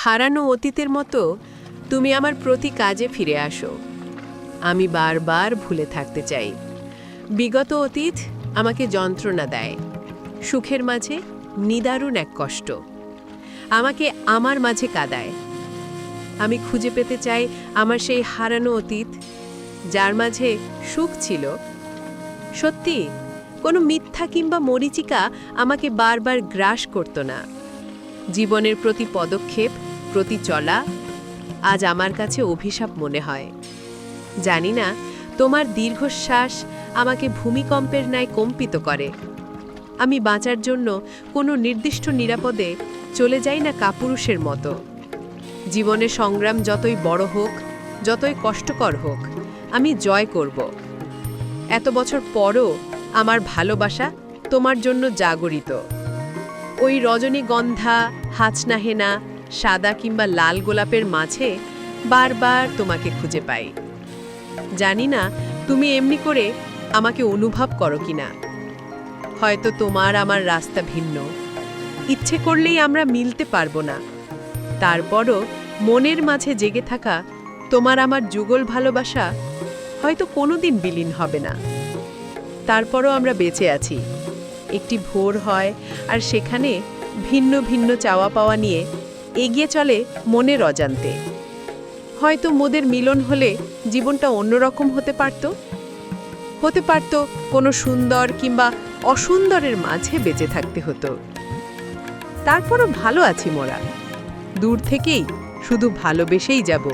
হারানো অতীতের মতো তুমি আমার প্রতি কাজে ফিরে আসো। আমি বারবার ভুলে থাকতে চাই। বিগত অতীত আমাকে যন্ত্রণা দেয়, সুখের মাঝে নিদারুণ এক কষ্ট আমাকে আমার মাঝে কাঁদায়। আমি খুঁজে পেতে চাই আমার সেই হারানো অতীত, যার মাঝে সুখ ছিল। সত্যি, কোনো মিথ্যা কিংবা মরীচিকা আমাকে বারবার গ্রাস করত না। জীবনের প্রতি পদক্ষেপ, প্রতি চলা আজ আমার কাছে অভিশাপ মনে হয়। জানি না, তোমার দীর্ঘশ্বাস আমাকে ভূমিকম্পের ন্যায় কম্পিত করে। আমি বাঁচার জন্য কোনো নির্দিষ্ট নিরাপদে চলে যাই না কাপুরুষের মতো। জীবনে সংগ্রাম যতই বড় হোক, যতই কষ্টকর হোক, আমি জয় করব। এত বছর পরও আমার ভালোবাসা তোমার জন্য জাগরিত। ওই রজনীগন্ধা, হাচনাহেনা, সাদা কিংবা লাল গোলাপের মাঝে বারবার তোমাকে খুঁজে পাই। জানি না তুমি এমনি করে আমাকে অনুভব করো কিনা। হয়তো তোমার আমার রাস্তা ভিন্ন, ইচ্ছে করলেই আমরা মিলতে পারবো না। তারপরও মনের মাঝে জেগে থাকা তোমার আমার যুগল ভালোবাসা হয়তো কোনোদিন বিলীন হবে না। তারপরও আমরা বেঁচে আছি। একটি ভোর হয় আর সেখানে ভিন্ন ভিন্ন চাওয়া পাওয়া নিয়ে এগিয়ে চলে মনের অজান্তে। হয়তো মোদের মিলন হলে জীবনটা অন্যরকম হতে পারত, কোনো সুন্দর কিংবা অসুন্দরের মাঝে বেঁচে থাকতে হতো। তারপরও ভালো আছি মোরা, দূর থেকেই শুধু ভালোবেসেই যাব।